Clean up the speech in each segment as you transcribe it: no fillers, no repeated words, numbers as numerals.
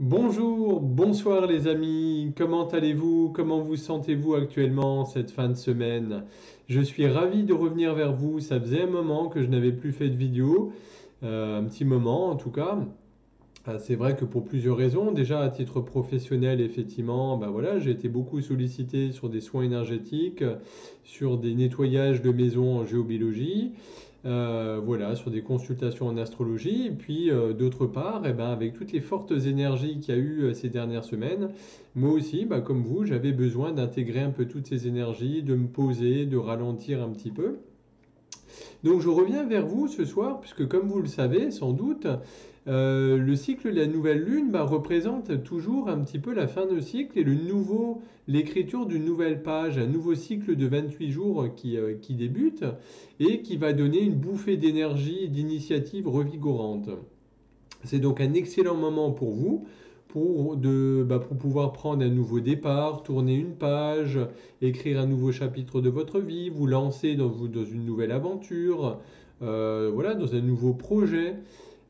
Bonjour, bonsoir les amis, comment allez-vous? Comment vous sentez-vous actuellement cette fin de semaine? Je suis ravi de revenir vers vous, ça faisait un moment que je n'avais plus fait de vidéo, un petit moment en tout cas. C'est vrai que pour plusieurs raisons, déjà à titre professionnel, effectivement, bah voilà, j'ai été beaucoup sollicité sur des soins énergétiques, sur des nettoyages de maisons en géobiologie, voilà, sur des consultations en astrologie, et puis d'autre part, eh ben, avec toutes les fortes énergies qu'il y a eu ces dernières semaines, moi aussi, bah, comme vous, j'avais besoin d'intégrer un peu toutes ces énergies, de me poser, de ralentir un petit peu. Donc je reviens vers vous ce soir, puisque comme vous le savez sans doute, le cycle de la nouvelle lune bah, représente toujours un petit peu la fin de cycle et l'écriture d'une nouvelle page, un nouveau cycle de 28 jours qui débute et qui va donner une bouffée d'énergie et d'initiative revigorante. C'est donc un excellent moment pour vous pour pouvoir prendre un nouveau départ, tourner une page, écrire un nouveau chapitre de votre vie, vous lancer dans une nouvelle aventure, voilà, dans un nouveau projet.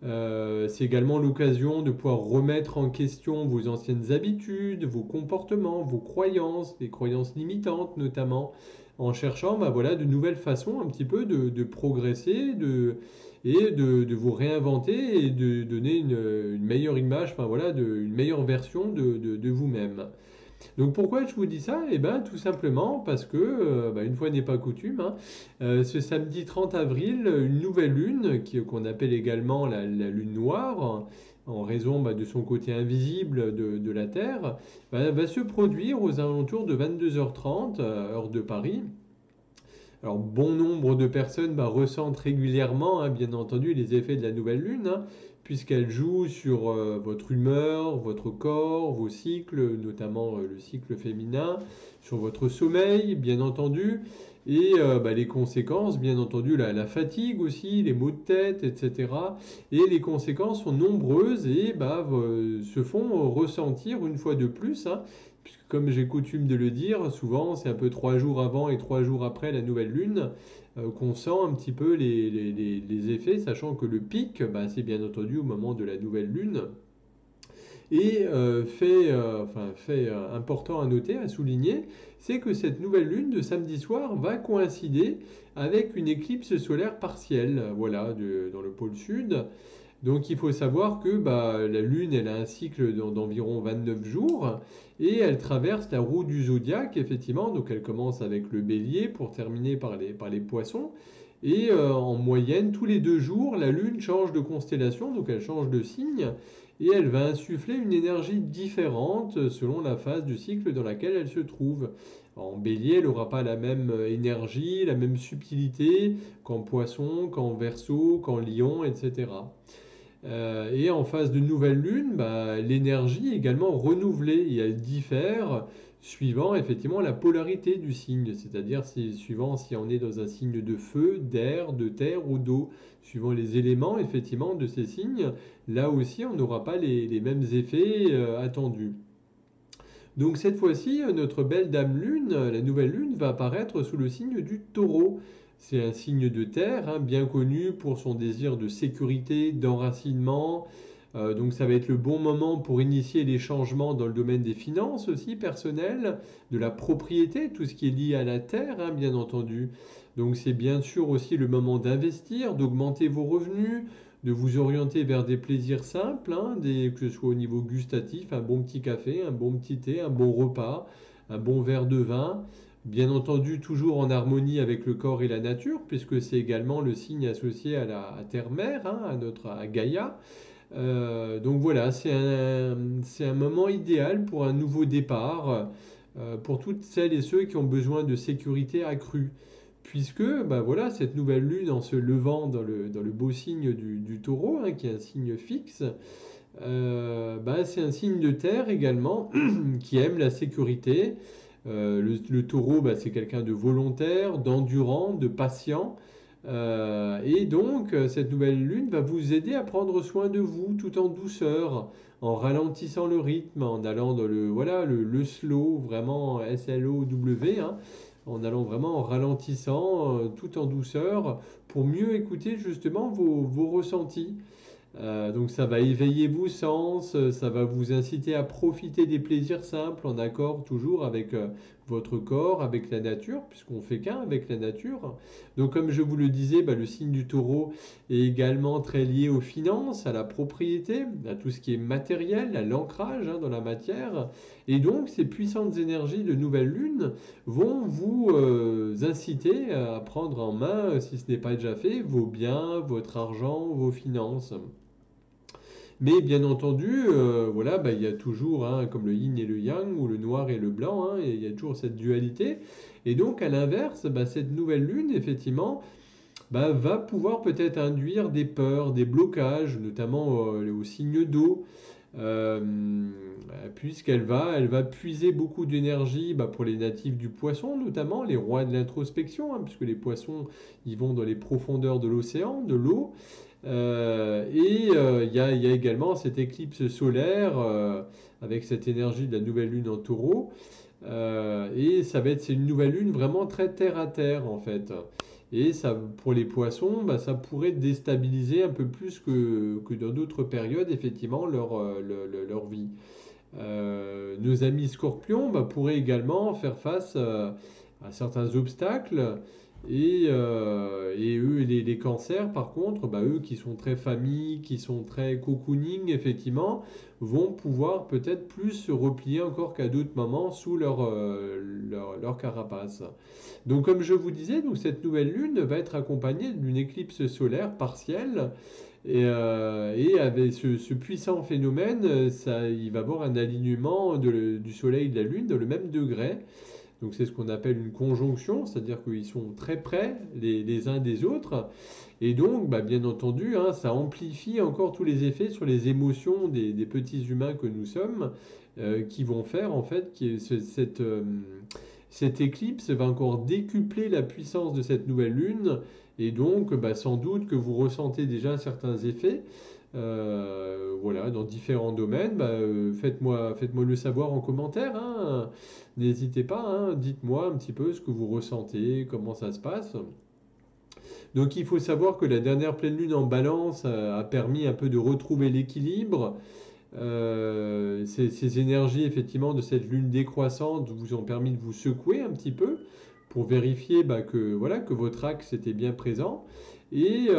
C'est également l'occasion de pouvoir remettre en question vos anciennes habitudes, vos comportements, vos croyances, les croyances limitantes notamment, en cherchant bah, voilà, de nouvelles façons un petit peu de progresser et de vous réinventer et de donner une meilleure image, enfin voilà, une meilleure version de vous-même. Donc pourquoi je vous dis ça? Eh bien tout simplement parce que, bah, une fois n'est pas coutume, hein, ce samedi 30 avril, une nouvelle lune, qu'on appelle également la lune noire, en raison bah, de son côté invisible de la Terre, bah, va se produire aux alentours de 22h30, heure de Paris. Alors, bon nombre de personnes bah, ressentent régulièrement, hein, bien entendu, les effets de la nouvelle lune, hein, puisqu'elle joue sur votre humeur, votre corps, vos cycles, notamment le cycle féminin, sur votre sommeil, bien entendu, et bah, les conséquences, bien entendu, la fatigue aussi, les maux de tête, etc. Et les conséquences sont nombreuses et bah, se font ressentir une fois de plus, hein, puisque comme j'ai coutume de le dire, souvent c'est un peu 3 jours avant et 3 jours après la nouvelle lune qu'on sent un petit peu les effets, sachant que le pic, bah, c'est bien entendu au moment de la nouvelle lune. Et fait important à noter, à souligner, c'est que cette nouvelle lune de samedi soir va coïncider avec une éclipse solaire partielle, voilà, dans le pôle sud. Donc il faut savoir que bah, la Lune, elle a un cycle d'environ 29 jours et elle traverse la roue du zodiaque, effectivement. Donc elle commence avec le bélier pour terminer par les poissons. Et en moyenne, tous les 2 jours, la Lune change de constellation, donc elle change de signe et elle va insuffler une énergie différente selon la phase du cycle dans laquelle elle se trouve. En bélier, elle n'aura pas la même énergie, la même subtilité qu'en poisson, qu'en verseau, qu'en lion, etc. Et en phase de nouvelle lune, bah, l'énergie est également renouvelée et elle diffère suivant effectivement la polarité du signe, c'est-à-dire suivant si on est dans un signe de feu, d'air, de terre ou d'eau, suivant les éléments effectivement de ces signes, là aussi on n'aura pas les mêmes effets attendus. Donc cette fois-ci, notre belle dame lune, la nouvelle lune, va apparaître sous le signe du taureau. C'est un signe de terre, hein, bien connu pour son désir de sécurité, d'enracinement. Donc ça va être le bon moment pour initier les changements dans le domaine des finances aussi personnelles, de la propriété, tout ce qui est lié à la terre, hein, bien entendu. Donc c'est bien sûr aussi le moment d'investir, d'augmenter vos revenus, de vous orienter vers des plaisirs simples, hein, que ce soit au niveau gustatif, un bon petit café, un bon petit thé, un bon repas, un bon verre de vin. Bien entendu, toujours en harmonie avec le corps et la nature, puisque c'est également le signe associé à Terre-Mère, hein, à Gaïa. Donc voilà, c'est un moment idéal pour un nouveau départ, pour toutes celles et ceux qui ont besoin de sécurité accrue. Puisque bah voilà, cette nouvelle lune, en se levant dans le beau signe du taureau, hein, qui est un signe fixe, bah, c'est un signe de terre également, qui aime la sécurité. Le taureau, bah, c'est quelqu'un de volontaire, d'endurant, de patient. Et donc, cette nouvelle lune va vous aider à prendre soin de vous tout en douceur, en ralentissant le rythme, en allant dans le slow, vraiment S-L-O-W, hein, en allant vraiment en ralentissant, tout en douceur, pour mieux écouter justement vos ressentis. Donc ça va éveiller vos sens, ça va vous inciter à profiter des plaisirs simples en accord toujours avec votre corps, avec la nature, puisqu'on fait qu'un avec la nature. Donc comme je vous le disais, bah, le signe du taureau est également très lié aux finances, à la propriété, à tout ce qui est matériel, à l'ancrage dans la matière. Et donc ces puissantes énergies de nouvelle lune vont vous inciter à prendre en main, si ce n'est pas déjà fait, vos biens, votre argent, vos finances. Mais bien entendu, voilà, bah, il y a toujours, hein, comme le yin et le yang, ou le noir et le blanc, hein, et il y a toujours cette dualité. Et donc, à l'inverse, bah, cette nouvelle lune, effectivement, bah, va pouvoir peut-être induire des peurs, des blocages, notamment au signe d'eau, euh, elle va puiser beaucoup d'énergie bah, pour les natifs du poisson, notamment les rois de l'introspection, hein, puisque les poissons, ils vont dans les profondeurs de l'océan, de l'eau. Il y a également cette éclipse solaire avec cette énergie de la nouvelle lune en taureau. Et ça va être, c'est une nouvelle lune vraiment très terre à terre en fait. Et ça, pour les poissons, bah, ça pourrait déstabiliser un peu plus que dans d'autres périodes, effectivement, leur vie. Nos amis scorpions bah, pourraient également faire face à certains obstacles. Et eux, les cancers, par contre, bah, eux qui sont très famille, qui sont très cocooning, effectivement, vont pouvoir peut-être plus se replier encore qu'à d'autres moments sous leur carapace. Donc, comme je vous disais, donc, cette nouvelle lune va être accompagnée d'une éclipse solaire partielle. Et avec ce puissant phénomène, il va y avoir un alignement du Soleil et de la Lune dans le même degré. Donc c'est ce qu'on appelle une conjonction, c'est-à-dire qu'ils sont très près les uns des autres. Et donc, bah, bien entendu, hein, ça amplifie encore tous les effets sur les émotions des petits humains que nous sommes, qui vont faire en fait que cette éclipse va encore décupler la puissance de cette nouvelle lune. Et donc, bah, sans doute que vous ressentez déjà certains effets. Voilà, dans différents domaines, bah, faites-moi le savoir en commentaire, hein. N'hésitez pas, hein, dites-moi un petit peu ce que vous ressentez, comment ça se passe. Donc il faut savoir que la dernière pleine lune en balance a permis un peu de retrouver l'équilibre. Ces énergies effectivement de cette lune décroissante vous ont permis de vous secouer un petit peu pour vérifier bah, que, voilà, que votre axe était bien présent. Et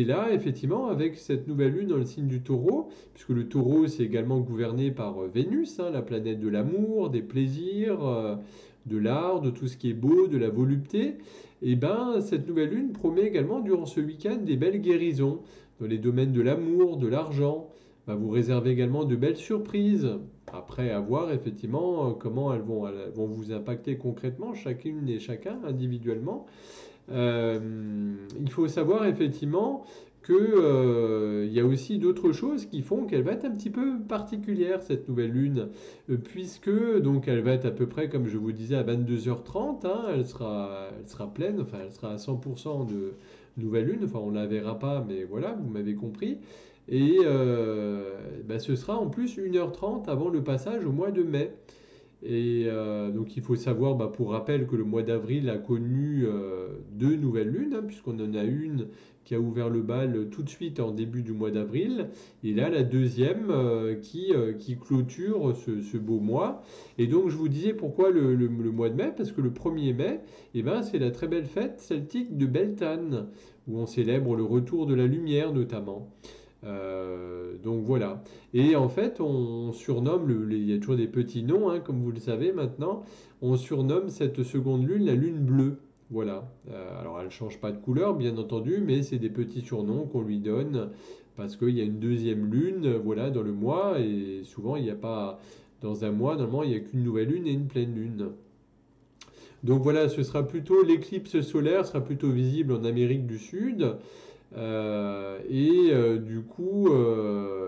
là, effectivement, avec cette nouvelle lune dans le signe du taureau, puisque le taureau c'est également gouverné par Vénus, hein, la planète de l'amour, des plaisirs, de l'art, de tout ce qui est beau, de la volupté, et ben cette nouvelle lune promet également durant ce week-end des belles guérisons dans les domaines de l'amour, de l'argent. Va vous réserver également de belles surprises. Après, à voir effectivement comment elles vont vous impacter concrètement, chacune et chacun individuellement. Il faut savoir effectivement que il y a aussi d'autres choses qui font qu'elle va être un petit peu particulière cette nouvelle lune, puisque donc elle va être à peu près comme je vous disais à 22h30, hein, elle sera pleine, enfin elle sera à 100% de nouvelle lune, enfin on la verra pas, mais voilà, vous m'avez compris. Et bah, ce sera en plus 1h30 avant le passage au mois de mai. Et donc il faut savoir, bah, pour rappel, que le mois d'avril a connu deux nouvelles lunes, hein, puisqu'on en a une qui a ouvert le bal tout de suite en début du mois d'avril, et là la deuxième qui clôture ce beau mois. Et donc je vous disais pourquoi le mois de mai, parce que le 1er mai, eh ben, c'est la très belle fête celtique de Beltane, où on célèbre le retour de la lumière notamment. Donc voilà. Et en fait, on surnomme, il y a toujours des petits noms, hein, comme vous le savez maintenant, on surnomme cette seconde lune la lune bleue. Voilà. Alors elle ne change pas de couleur, bien entendu, mais c'est des petits surnoms qu'on lui donne parce qu'il y a une deuxième lune, voilà, dans le mois, et souvent il n'y a pas, dans un mois, normalement, il n'y a qu'une nouvelle lune et une pleine lune. Donc voilà, ce sera plutôt l'éclipse solaire, sera plutôt visible en Amérique du Sud. Du coup,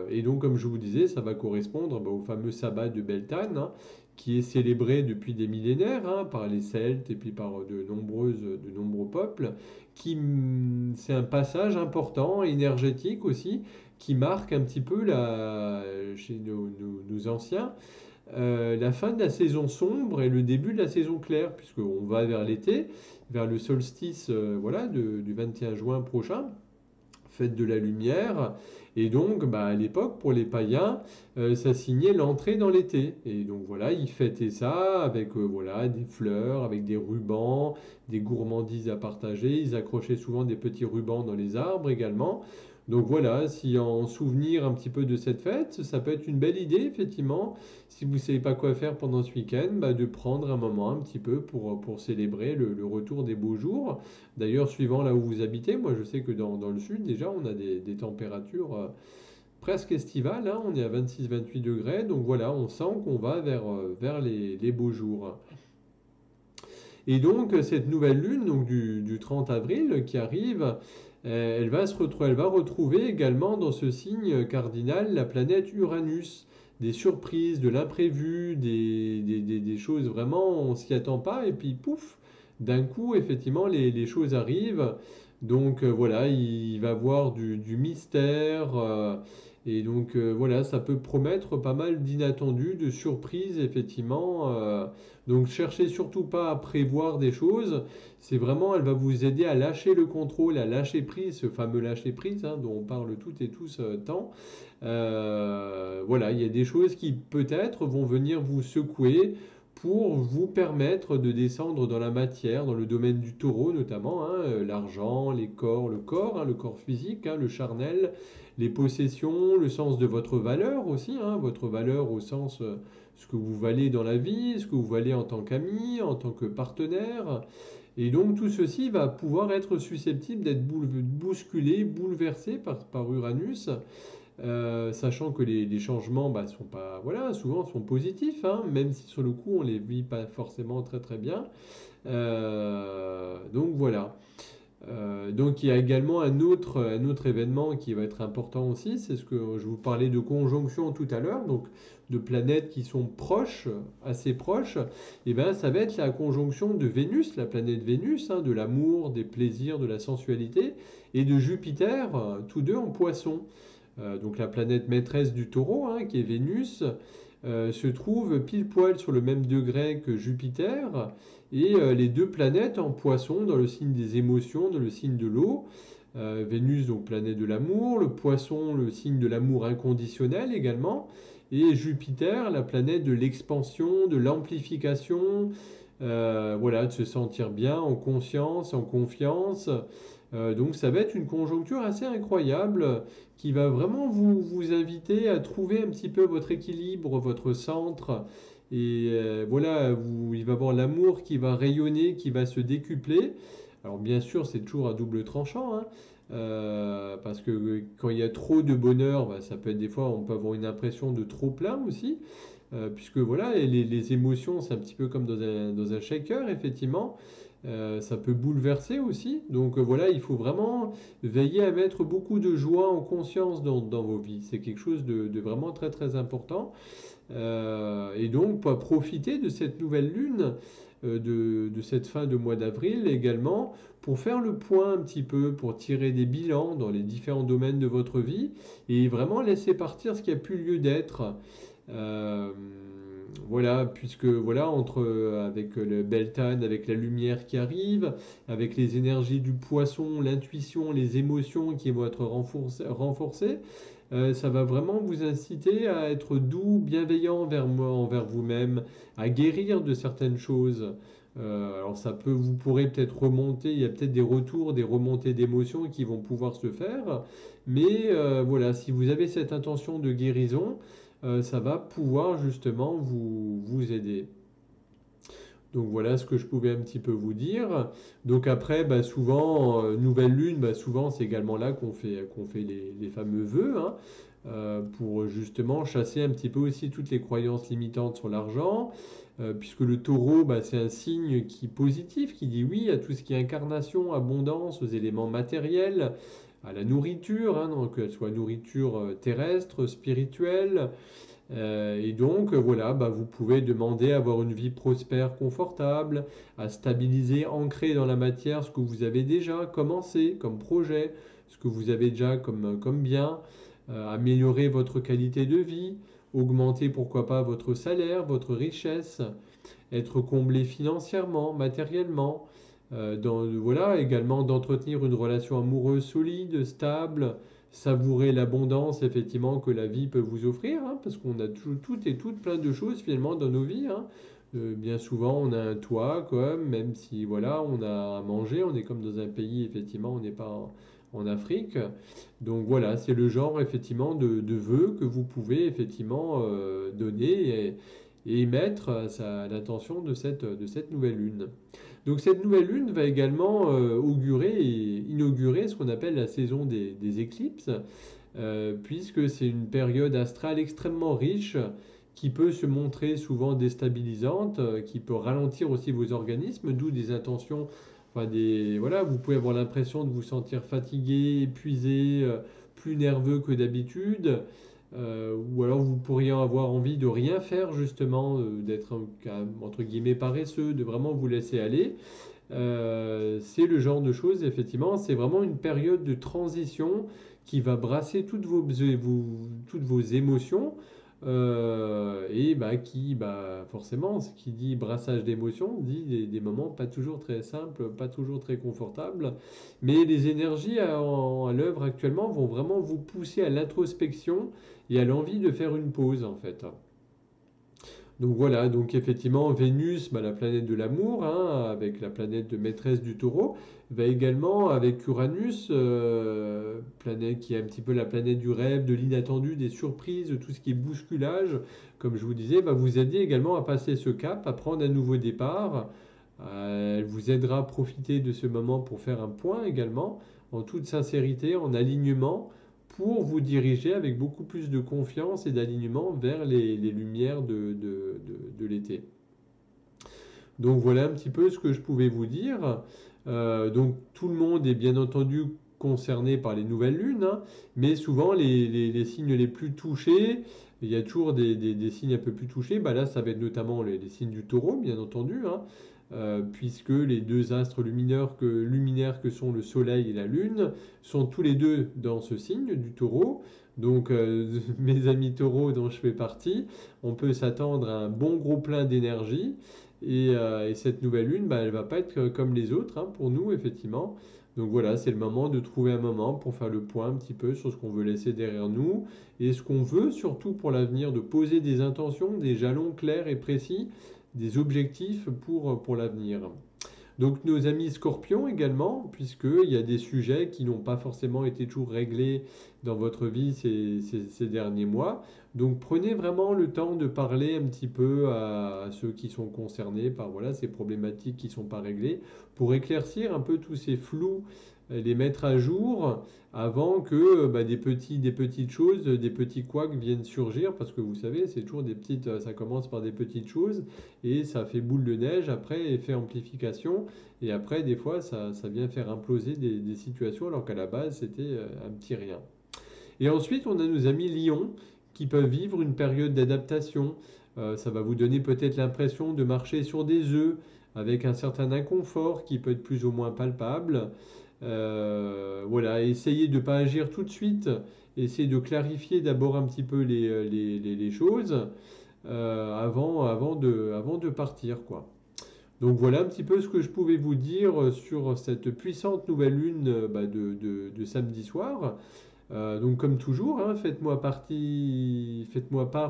et donc comme je vous disais, ça va correspondre bah, au fameux sabbat de Beltane, hein, qui est célébré depuis des millénaires hein, par les Celtes et puis par de nombreux peuples. C'est un passage important, énergétique aussi, qui marque un petit peu chez nos anciens la fin de la saison sombre et le début de la saison claire, puisqu'on va vers l'été, vers le solstice voilà, du 21 juin prochain fête de la lumière. Et donc, à l'époque, pour les païens, ça signait l'entrée dans l'été. Et donc voilà, ils fêtaient ça avec voilà, des fleurs, avec des rubans, des gourmandises à partager. Ils accrochaient souvent des petits rubans dans les arbres également. Donc voilà, si en souvenir un petit peu de cette fête, ça peut être une belle idée, effectivement, si vous ne savez pas quoi faire pendant ce week-end, de prendre un moment un petit peu pour célébrer le retour des beaux jours. D'ailleurs, suivant là où vous habitez, moi je sais que dans le sud, déjà, on a des températures presque estivales, hein, on est à 26-28 degrés, donc voilà, on sent qu'on va vers les beaux jours. Et donc, cette nouvelle lune, donc du 30 avril qui arrive, elle va retrouver également dans ce signe cardinal la planète Uranus. Des surprises, de l'imprévu, des choses vraiment, on s'y attend pas, et puis pouf, d'un coup, effectivement, les choses arrivent. Donc voilà, il va y avoir du mystère, et donc voilà, ça peut promettre pas mal d'inattendus, de surprises, effectivement. Donc cherchez surtout pas à prévoir des choses, c'est vraiment, elle va vous aider à lâcher le contrôle, à lâcher prise, ce fameux lâcher prise hein, dont on parle toutes et tous tant. Voilà, il y a des choses qui peut-être vont venir vous secouer pour vous permettre de descendre dans la matière, dans le domaine du taureau notamment, hein, l'argent, le corps, hein, le corps physique, hein, le charnel, les possessions, le sens de votre valeur aussi, hein, votre valeur au sens ce que vous valez dans la vie, ce que vous valez en tant qu'ami, en tant que partenaire. Et donc tout ceci va pouvoir être susceptible d'être bousculé, bouleversé par Uranus, sachant que les changements sont pas, voilà, souvent sont positifs, hein, même si sur le coup on les vit pas forcément très très bien. Donc voilà. Donc il y a également un autre événement qui va être important aussi, c'est ce que je vous parlais de conjonction tout à l'heure, donc de planètes qui sont proches, assez proches, et bien ça va être la conjonction de Vénus, la planète Vénus, hein, de l'amour, des plaisirs, de la sensualité, et de Jupiter, tous deux en poisson. Donc la planète maîtresse du taureau, hein, qui est Vénus, se trouve pile poil sur le même degré que Jupiter, et les deux planètes en poisson dans le signe des émotions, dans le signe de l'eau. Vénus, donc planète de l'amour, le poisson, le signe de l'amour inconditionnel également, et Jupiter, la planète de l'expansion, de l'amplification, voilà, de se sentir bien en conscience, en confiance. Donc ça va être une conjoncture assez incroyable qui va vraiment vous inviter à trouver un petit peu votre équilibre, votre centre. Et voilà, il va y avoir l'amour qui va rayonner, qui va se décupler. Alors bien sûr, c'est toujours à double tranchant, hein, parce que quand il y a trop de bonheur, ça peut être des fois, on peut avoir une impression de trop plein aussi, puisque voilà, les émotions, c'est un petit peu comme dans un shaker, effectivement. Ça peut bouleverser aussi. Donc voilà, il faut vraiment veiller à mettre beaucoup de joie en conscience dans vos vies. C'est quelque chose de vraiment très très important. Et donc, pour profiter de cette nouvelle lune, de cette fin de mois d'avril également, pour faire le point un petit peu, pour tirer des bilans dans les différents domaines de votre vie et vraiment laisser partir ce qui a pu lieu d'être. Euh, voilà, puisque voilà, avec le Beltane, avec la lumière qui arrive, avec les énergies du poisson, l'intuition, les émotions qui vont être renforcées, ça va vraiment vous inciter à être doux, bienveillant envers vous-même, à guérir de certaines choses. Alors vous pourrez peut-être remonter, il y a peut-être des retours, des remontées d'émotions qui vont pouvoir se faire, mais voilà, si vous avez cette intention de guérison, ça va pouvoir justement vous aider. Donc voilà ce que je pouvais un petit peu vous dire. Donc après, souvent, nouvelle lune, souvent c'est également là qu'on fait les fameux vœux, hein, pour justement chasser un petit peu aussi toutes les croyances limitantes sur l'argent, puisque le taureau, c'est un signe qui positif, qui dit oui à tout ce qui est incarnation, abondance, aux éléments matériels, à la nourriture, hein, donc qu'elle soit nourriture terrestre, spirituelle. Et donc, voilà, vous pouvez demander à avoir une vie prospère, confortable, à stabiliser, ancrer dans la matière ce que vous avez déjà commencé comme projet, ce que vous avez déjà comme bien, améliorer votre qualité de vie, augmenter pourquoi pas votre salaire, votre richesse, être comblé financièrement, matériellement. Voilà, également d'entretenir une relation amoureuse solide, stable, savourer l'abondance effectivement que la vie peut vous offrir, hein, parce qu'on a toutes et toutes plein de choses finalement dans nos vies, hein. Bien souvent, on a un toit, quoi, même si voilà, on a à manger, on est comme dans un pays, effectivement, on n'est pas en Afrique. Donc voilà, c'est le genre effectivement de vœux que vous pouvez effectivement donner et émettre à l'intention de cette nouvelle lune. Donc cette nouvelle lune va également augurer et inaugurer ce qu'on appelle la saison des éclipses, puisque c'est une période astrale extrêmement riche qui peut se montrer souvent déstabilisante, qui peut ralentir aussi vos organismes, d'où des intentions, enfin voilà, vous pouvez avoir l'impression de vous sentir fatigué, épuisé, plus nerveux que d'habitude, ou alors vous pourriez avoir envie de rien faire justement, d'être entre guillemets paresseux, de vraiment vous laisser aller. C'est le genre de choses, effectivement, c'est vraiment une période de transition qui va brasser toutes vos émotions et bah, forcément, ce qui dit brassage d'émotions dit des moments pas toujours très simples, pas toujours très confortables, mais les énergies à l'œuvre actuellement vont vraiment vous pousser à l'introspection et à l'envie de faire une pause en fait. Donc voilà, donc effectivement, Vénus, bah, la planète de l'amour, hein, avec la planète de maîtresse du taureau, va également avec Uranus, planète qui est un petit peu la planète du rêve, de l'inattendu, des surprises, de tout ce qui est bousculage, comme je vous disais, va vous aider également à passer ce cap, à prendre un nouveau départ. Elle vous aidera à profiter de ce moment pour faire un point également, en toute sincérité, en alignement pour vous diriger avec beaucoup plus de confiance et d'alignement vers les lumières de l'été. Donc voilà un petit peu ce que je pouvais vous dire. Donc tout le monde est bien entendu concerné par les nouvelles lunes, hein, mais souvent les signes les plus touchés, il y a toujours des signes un peu plus touchés, bah là ça va être notamment les signes du taureau, bien entendu, hein, puisque les deux astres luminaires que sont le Soleil et la Lune sont tous les deux dans ce signe du taureau. Donc mes amis taureaux dont je fais partie, on peut s'attendre à un bon gros plein d'énergie. Et cette nouvelle lune, bah, elle va pas être comme les autres hein, pour nous, effectivement. Donc voilà, c'est le moment de trouver un moment pour faire le point un petit peu sur ce qu'on veut laisser derrière nous et ce qu'on veut surtout pour l'avenir, de poser des intentions, des jalons clairs et précis, des objectifs pour l'avenir. Donc nos amis scorpions également, puisqu'il y a des sujets qui n'ont pas forcément été toujours réglés dans votre vie ces derniers mois. Donc prenez vraiment le temps de parler un petit peu à ceux qui sont concernés par voilà, ces problématiques qui ne sont pas réglées, pour éclaircir un peu tous ces flous, les mettre à jour avant que bah, des petites choses, des petits couacs viennent surgir, parce que vous savez, c'est toujours des petites, ça commence par des petites choses et ça fait boule de neige, après effet amplification, et après des fois ça vient faire imploser des situations alors qu'à la base c'était un petit rien. Et ensuite on a nos amis lions qui peuvent vivre une période d'adaptation. Ça va vous donner peut-être l'impression de marcher sur des œufs avec un certain inconfort qui peut être plus ou moins palpable. Voilà, essayez de ne pas agir tout de suite, essayez de clarifier d'abord un petit peu les choses avant de partir, quoi. Donc voilà un petit peu ce que je pouvais vous dire sur cette puissante nouvelle lune bah, de samedi soir. Donc comme toujours, hein, faites-moi part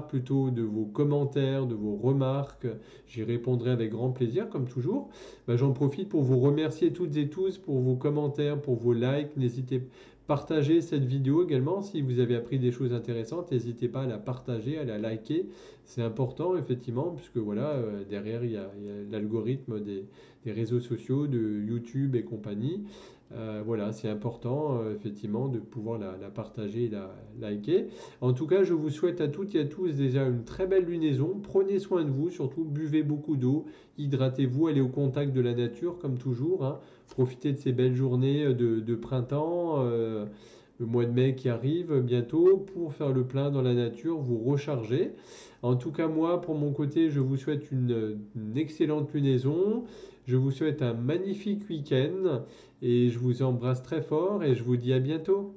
plutôt de vos commentaires, de vos remarques. J'y répondrai avec grand plaisir, comme toujours. Bah, j'en profite pour vous remercier toutes et tous pour vos commentaires, pour vos likes. N'hésitez pas à partager cette vidéo également. Si vous avez appris des choses intéressantes, n'hésitez pas à la partager, à la liker. C'est important, effectivement, puisque voilà, derrière, il y a l'algorithme des réseaux sociaux, de YouTube et compagnie. Voilà, c'est important effectivement de pouvoir la partager et la liker. En tout cas, je vous souhaite à toutes et à tous déjà une très belle lunaison. Prenez soin de vous, surtout buvez beaucoup d'eau, hydratez-vous, allez au contact de la nature comme toujours, hein. Profitez de ces belles journées de printemps, le mois de mai qui arrive bientôt pour faire le plein dans la nature, vous recharger. En tout cas, moi, pour mon côté, je vous souhaite une excellente lunaison. Je vous souhaite un magnifique week-end et je vous embrasse très fort et je vous dis à bientôt.